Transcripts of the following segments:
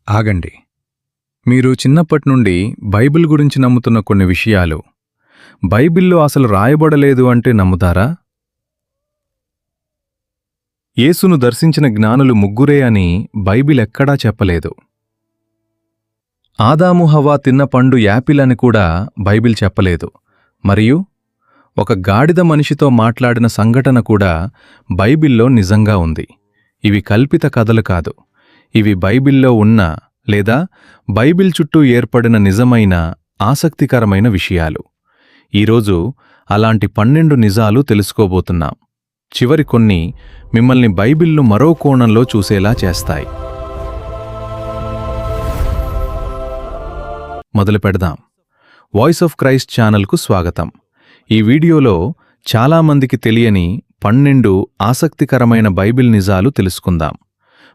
ఆగండి. మీరు చిన్నప్పట్నుండి బైబిల్ గురించి నమ్ముతున్న కొన్ని విషయాలు బైబిల్లో అసలు రాయబడలేదు అంటే నమ్ముతారా? యేసును దర్శించిన జ్ఞానులు ముగ్గురే అని బైబిల్ ఎక్కడా చెప్పలేదు. ఆదాము హవ్వ తిన్న పండు యాపిల్ అని కూడా బైబిల్ చెప్పలేదు. మరియు ఒక గాడిద మనిషితో మాట్లాడిన సంఘటన కూడా బైబిల్లో నిజంగా ఉంది. ఇవి కల్పిత కథలు కాదు. ఇవి బైబిల్లో ఉన్న లేదా బైబిల్ చుట్టూ ఏర్పడిన నిజమైన ఆసక్తికరమైన విషయాలు. ఈరోజు అలాంటి 12 నిజాలు తెలుసుకోబోతున్నాం. చివరి కొన్ని మిమ్మల్ని బైబిల్ను మరో కోణంలో చూసేలా చేస్తాయి. మొదలు పెడదాం. వాయిస్ ఆఫ్ క్రైస్ట్ ఛానల్కు స్వాగతం. ఈ వీడియోలో చాలామందికి తెలియని 12 ఆసక్తికరమైన బైబిల్ నిజాలు తెలుసుకుందాం.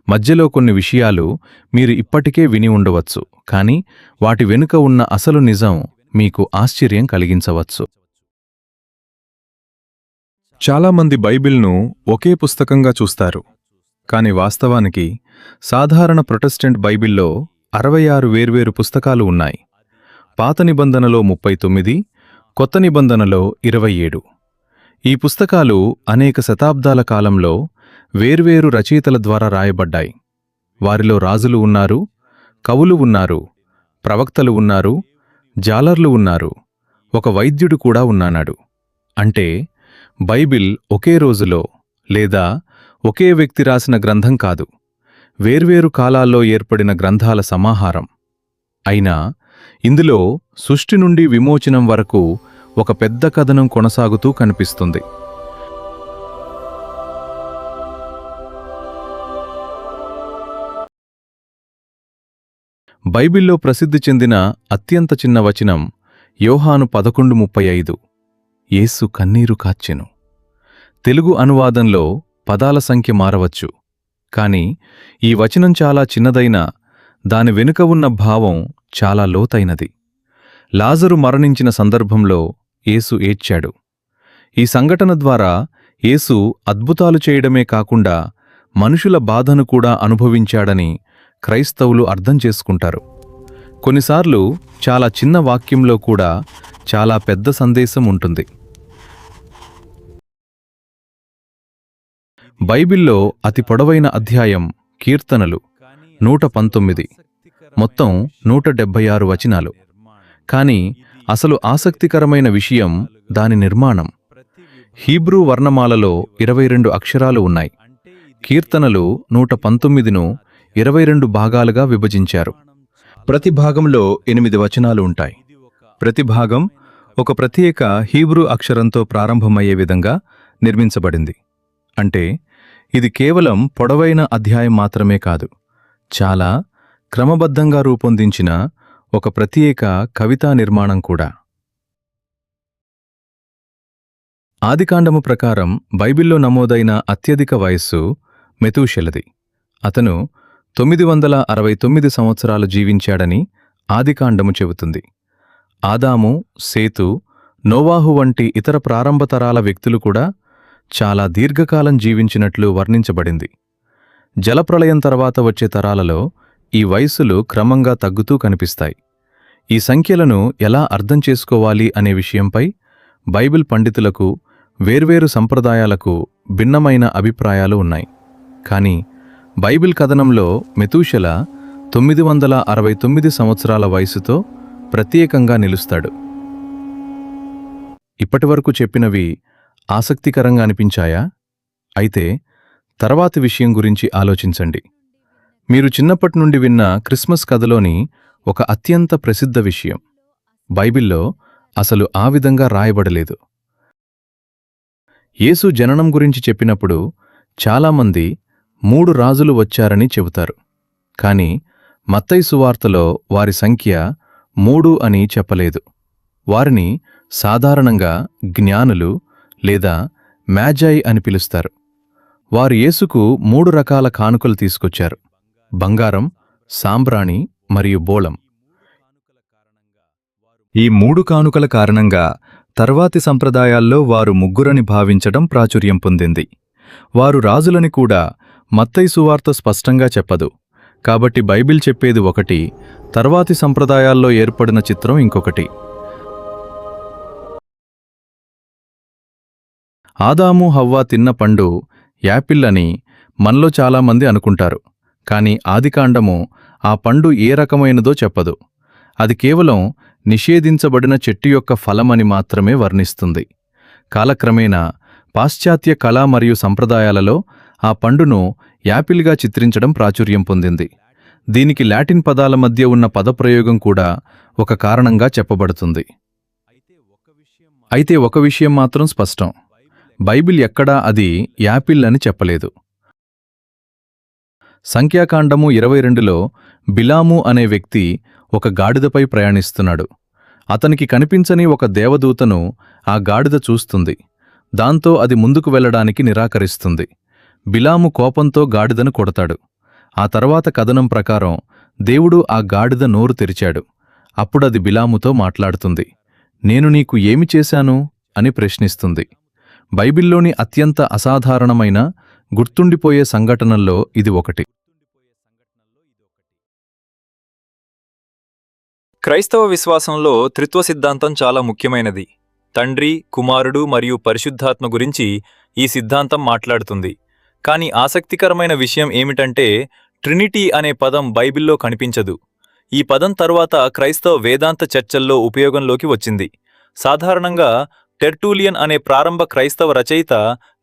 మధ్యలో కొన్ని విషయాలు మీరు ఇప్పటికే విని ఉండవచ్చు, కానీ వాటి వెనుక ఉన్న అసలు నిజం మీకు ఆశ్చర్యం కలిగించవచ్చు. చాలామంది బైబిల్ను ఒకే పుస్తకంగా చూస్తారు, కాని వాస్తవానికి సాధారణ ప్రొటెస్టెంట్ బైబిల్లో 66 వేర్వేరు పుస్తకాలు ఉన్నాయి. పాత నిబంధనలో 39, కొత్త నిబంధనలో 27. ఈ పుస్తకాలు అనేక శతాబ్దాల కాలంలో వేర్వేరు రచయితల ద్వారా రాయబడ్డాయి. వారిలో రాజులు ఉన్నారు, కవులు ఉన్నారు, ప్రవక్తలు ఉన్నారు, జాలర్లు ఉన్నారు, ఒక వైద్యుడు కూడా ఉన్నాడు. అంటే బైబిల్ ఒకే రోజులో లేదా ఒకే వ్యక్తి రాసిన గ్రంథం కాదు, వేర్వేరు కాలాల్లో ఏర్పడిన గ్రంథాల సమాహారం. అయినా ఇందులో సృష్టి నుండి విమోచనం వరకు ఒక పెద్ద కథనం కొనసాగుతూ కనిపిస్తుంది. బైబిల్లో ప్రసిద్ధి చెందిన అత్యంత చిన్న వచనం యోహాను 11:35. యేసు కన్నీరు కార్చెను. తెలుగు అనువాదంలో పదాల సంఖ్య మారవచ్చు, కాని ఈ వచనం చాలా చిన్నదైనా దాని వెనుక ఉన్న భావం చాలా లోతైనది. లాజరు మరణించిన సందర్భంలో యేసు ఏడ్చాడు. ఈ సంఘటన ద్వారా యేసు అద్భుతాలు చేయడమే కాకుండా మనుషుల బాధను కూడా అనుభవించాడని క్రైస్తవులు అర్థం చేసుకుంటారు. కొన్నిసార్లు చాలా చిన్న వాక్యంలో కూడా చాలా పెద్ద సందేశం ఉంటుంది. బైబిల్లో అతి పొడవైన అధ్యాయం కీర్తనలు 119, మొత్తం 176 వచనాలు. కాని అసలు ఆసక్తికరమైన విషయం దాని నిర్మాణం. హీబ్రూ వర్ణమాలలో 22 అక్షరాలు ఉన్నాయి. కీర్తనలు 119ను 22 భాగాలుగా విభజించారు. ప్రతి భాగంలో 8 వచనాలు ఉంటాయి. ప్రతి భాగం ఒక ప్రత్యేక హీబ్రూ అక్షరంతో ప్రారంభమయ్యే విధంగా నిర్మించబడింది. అంటే ఇది కేవలం పొడవైన అధ్యాయం మాత్రమే కాదు, చాలా క్రమబద్ధంగా రూపొందించిన ఒక ప్రత్యేక కవితా నిర్మాణం కూడా. ఆదికాండము ప్రకారం బైబిల్లో నమోదైన అత్యధిక వయస్సు మెతూషెలది. అతను 969 సంవత్సరాలు జీవించాడని ఆదికాండము చెబుతుంది. ఆదాము, సేతు, నోవాహు వంటి ఇతర ప్రారంభ తరాల వ్యక్తులు కూడా చాలా దీర్ఘకాలం జీవించినట్లు వర్ణించబడింది. జలప్రళయం తర్వాత వచ్చే తరాలలో ఈ వయస్సులు క్రమంగా తగ్గుతూ కనిపిస్తాయి. ఈ సంఖ్యలను ఎలా అర్థం చేసుకోవాలి అనే విషయంపై బైబిల్ పండితులకు, వేర్వేరు సంప్రదాయాలకు భిన్నమైన అభిప్రాయాలు ఉన్నాయి. కానీ బైబిల్ కథనంలో మెతూషెల 969 సంవత్సరాల వయసుతో ప్రత్యేకంగా నిలుస్తాడు. ఇప్పటివరకు చెప్పినవి ఆసక్తికరంగా అనిపించాయా? అయితే తర్వాతి విషయం గురించి ఆలోచించండి. మీరు చిన్నప్పటి నుండి విన్న క్రిస్మస్ కథలోని ఒక అత్యంత ప్రసిద్ధ విషయం బైబిల్లో అసలు ఆ విధంగా రాయబడలేదు. యేసు జననం గురించి చెప్పినప్పుడు చాలామంది 3 రాజులు వచ్చారని చెబుతారు. కాని మత్తయి సువార్తలో వారి సంఖ్య 3 అని చెప్పలేదు. వారిని సాధారణంగా జ్ఞానులు లేదా మాజాయి అని పిలుస్తారు. వారు యేసుకు 3 రకాల కానుకలు తీసుకొచ్చారు: బంగారం, సాంబ్రాణి మరియు బోళం. ఈ 3 కానుకల కారణంగా తర్వాతి సంప్రదాయాల్లో వారు ముగ్గురని భావించడం ప్రాచుర్యం పొందింది. వారు రాజులని కూడా మత్తయి సువార్త స్పష్టంగా చెప్పదు. కాబట్టి బైబిల్ చెప్పేది ఒకటి, తర్వాతి సంప్రదాయాల్లో ఏర్పడిన చిత్రం ఇంకొకటి. ఆదాము హవ్వ తిన్న పండు యాపిల్ అని మనలో చాలామంది అనుకుంటారు. కాని ఆదికాండము ఆ పండు ఏ రకమైనదో చెప్పదు. అది కేవలం నిషేధించబడిన చెట్టు యొక్క ఫలమని మాత్రమే వర్ణిస్తుంది. కాలక్రమేణా పాశ్చాత్య కళ మరియు సంప్రదాయాలలో ఆ పండును యాపిల్గా చిత్రించడం ప్రాచుర్యం పొందింది. దీనికి లాటిన్ పదాల మధ్య ఉన్న పదప్రయోగం కూడా ఒక కారణంగా చెప్పబడుతుంది. అయితే ఒక విషయం మాత్రం స్పష్టం, బైబిల్ ఎక్కడా అది యాపిల్ అని చెప్పలేదు. సంఖ్యాకాండము 22లో బిలాము అనే వ్యక్తి ఒక గాడిదపై ప్రయాణిస్తున్నాడు. అతనికి కనిపించని ఒక దేవదూతను ఆ గాడిద చూస్తుంది. దాంతో అది ముందుకు వెళ్లడానికి నిరాకరిస్తుంది. బిలాము కోపంతో గాడిదను కొడతాడు. ఆ తర్వాత కథనం ప్రకారం దేవుడు ఆ గాడిద నోరు తెరిచాడు. అప్పుడది బిలాముతో మాట్లాడుతుంది. నేను నీకు ఏమి చేశాను అని ప్రశ్నిస్తుంది. బైబిల్లోని అత్యంత అసాధారణమైన, గుర్తుండిపోయే సంఘటనల్లో ఇది ఒకటి. క్రైస్తవ విశ్వాసంలో త్రిత్వ సిద్ధాంతం చాలా ముఖ్యమైనది. తండ్రి, కుమారుడు మరియు పరిశుద్ధాత్మ గురించి ఈ సిద్ధాంతం మాట్లాడుతుంది. కానీ ఆసక్తికరమైన విషయం ఏమిటంటే, ట్రినిటీ అనే పదం బైబిల్లో కనిపించదు. ఈ పదం తరువాత క్రైస్తవ వేదాంత చర్చల్లో ఉపయోగంలోకి వచ్చింది. సాధారణంగా టెర్టూలియన్ అనే ప్రారంభ క్రైస్తవ రచయిత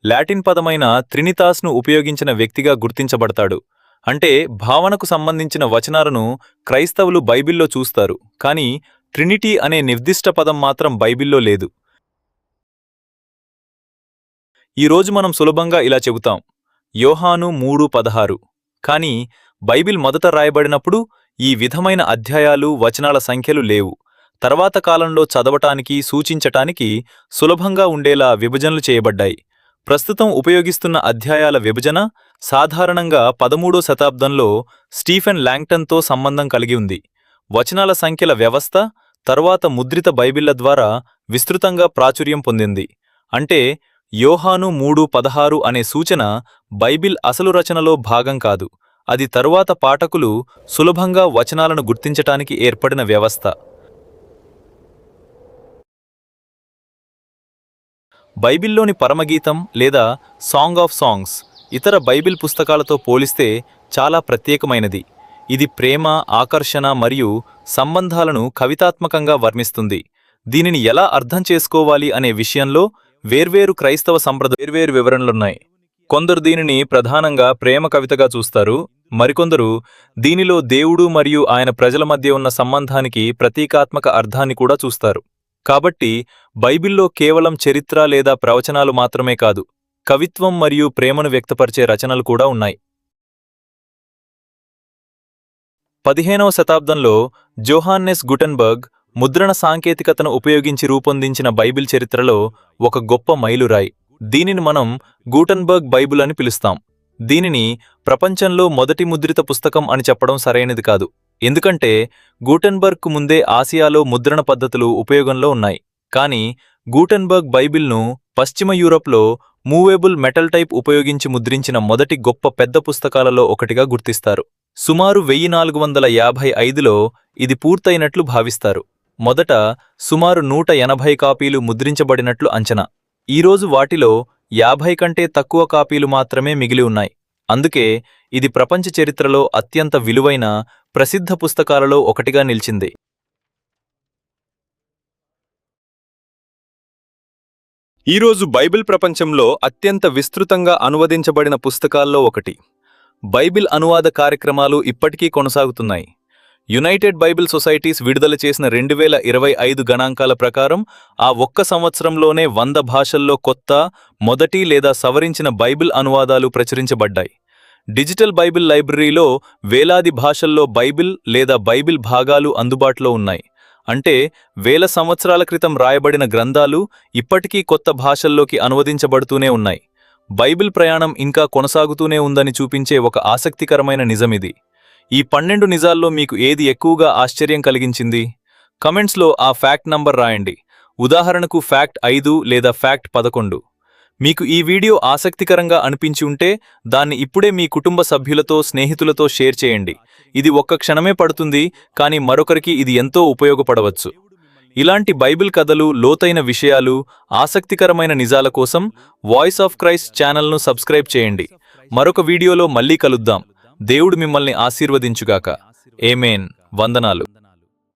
లాటిన్ పదమైన త్రినితాస్ను ఉపయోగించిన వ్యక్తిగా గుర్తించబడతాడు. అంటే భావనకు సంబంధించిన వచనాలను క్రైస్తవులు బైబిల్లో చూస్తారు, కానీ ట్రినిటీ అనే నిర్దిష్ట పదం మాత్రం బైబిల్లో లేదు. ఈరోజు మనం సులభంగా ఇలా చెబుతాం, యోహాను 3:16. కానీ బైబిల్ మొదట రాయబడినప్పుడు ఈ విధమైన అధ్యాయాలు, వచనాల సంఖ్యలు లేవు. తర్వాత కాలంలో చదవటానికి, సూచించటానికి సులభంగా ఉండేలా విభజనలు చేయబడ్డాయి. ప్రస్తుతం ఉపయోగిస్తున్న అధ్యాయాల విభజన సాధారణంగా 13వ శతాబ్దంలో స్టీఫెన్ ల్యాంగ్టన్తో సంబంధం కలిగి ఉంది. వచనాల సంఖ్యల వ్యవస్థ తరువాత ముద్రిత బైబిళ్ల ద్వారా విస్తృతంగా ప్రాచుర్యం పొందింది. అంటే యోహాను 3:16 అనే సూచన బైబిల్ అసలు రచనలో భాగం కాదు, అది తరువాత పాఠకులు సులభంగా వచనాలను గుర్తించటానికి ఏర్పడిన వ్యవస్థ. బైబిల్లోని పరమగీతం లేదా సాంగ్ ఆఫ్ సాంగ్స్ ఇతర బైబిల్ పుస్తకాలతో పోలిస్తే చాలా ప్రత్యేకమైనది. ఇది ప్రేమ, ఆకర్షణ మరియు సంబంధాలను కవితాత్మకంగా వర్ణిస్తుంది. దీనిని ఎలా అర్థం చేసుకోవాలి అనే విషయంలో వేర్వేరు క్రైస్తవ వేర్వేరు వివరణలున్నాయి. కొందరు దీనిని ప్రధానంగా ప్రేమ కవితగా చూస్తారు, మరికొందరు దీనిలో దేవుడు మరియు ఆయన ప్రజల మధ్య ఉన్న సంబంధానికి ప్రతీకాత్మక అర్థాన్ని కూడా చూస్తారు. కాబట్టి బైబిల్లో కేవలం చరిత్ర లేదా ప్రవచనాలు మాత్రమే కాదు, కవిత్వం మరియు ప్రేమను వ్యక్తపరిచే రచనలు కూడా ఉన్నాయి. 15వ శతాబ్దంలో జోహాన్నెస్ గుటెన్బర్గ్ ముద్రణ సాంకేతికతను ఉపయోగించి రూపొందించిన బైబిల్ చరిత్రలో ఒక గొప్ప మైలురాయి. దీనిని మనం గూటన్బర్గ్ బైబిల్ అని పిలుస్తాం. దీనిని ప్రపంచంలో మొదటి ముద్రిత పుస్తకం అని చెప్పడం సరైనది కాదు, ఎందుకంటే గూటెన్బర్గ్కు ముందే ఆసియాలో ముద్రణ పద్ధతులు ఉపయోగంలో ఉన్నాయి. కానీ గూటెన్బర్గ్ బైబిల్ను పశ్చిమ యూరప్లో మూవేబుల్ మెటల్ టైప్ ఉపయోగించి ముద్రించిన మొదటి గొప్ప పెద్ద పుస్తకాలలో ఒకటిగా గుర్తిస్తారు. సుమారు 1455లో ఇది పూర్తయినట్లు భావిస్తారు. మొదట సుమారు 180 కాపీలు ముద్రించబడినట్లు అంచనా. ఈరోజు వాటిలో 50 కంటే తక్కువ కాపీలు మాత్రమే మిగిలి ఉన్నాయి. అందుకే ఇది ప్రపంచ చరిత్రలో అత్యంత విలువైన, ప్రసిద్ధ పుస్తకాలలో ఒకటిగా నిలిచింది. ఈరోజు బైబిల్ ప్రపంచంలో అత్యంత విస్తృతంగా అనువదించబడిన పుస్తకాల్లో ఒకటి. బైబిల్ అనువాద కార్యక్రమాలు ఇప్పటికీ కొనసాగుతున్నాయి. యునైటెడ్ బైబిల్ సొసైటీస్ విడుదల చేసిన 2025 గణాంకాల ప్రకారం ఆ ఒక్క సంవత్సరంలోనే 100 భాషల్లో కొత్త, మొదటి లేదా సవరించిన బైబిల్ అనువాదాలు ప్రచురించబడ్డాయి. డిజిటల్ బైబిల్ లైబ్రరీలో వేలాది భాషల్లో బైబిల్ లేదా బైబిల్ భాగాలు అందుబాటులో ఉన్నాయి. అంటే వేల సంవత్సరాల క్రితం రాయబడిన గ్రంథాలు ఇప్పటికీ కొత్త భాషల్లోకి అనువదించబడుతూనే ఉన్నాయి. బైబిల్ ప్రయాణం ఇంకా కొనసాగుతూనే ఉందని చూపించే ఒక ఆసక్తికరమైన నిజమిది. ఈ 12 నిజాల్లో మీకు ఏది ఎక్కువగా ఆశ్చర్యం కలిగించింది? కమెంట్స్లో ఆ ఫ్యాక్ట్ నంబర్ రాయండి. ఉదాహరణకు ఫ్యాక్ట్ 5 లేదా ఫ్యాక్ట్ 11. మీకు ఈ వీడియో ఆసక్తికరంగా అనిపించి ఉంటే దాన్ని ఇప్పుడే మీ కుటుంబ సభ్యులతో, స్నేహితులతో షేర్ చేయండి. ఇది ఒక్క క్షణమే పడుతుంది, కానీ మరొకరికి ఇది ఎంతో ఉపయోగపడవచ్చు. ఇలాంటి బైబిల్ కథలు, లోతైన విషయాలు, ఆసక్తికరమైన నిజాల కోసం వాయిస్ ఆఫ్ క్రైస్ట్ ఛానల్ను సబ్స్క్రైబ్ చేయండి. మరొక వీడియోలో మళ్ళీ కలుద్దాం. దేవుడు మిమ్మల్ని ఆశీర్వదించుగాక. ఆమేన్. వందనాలు.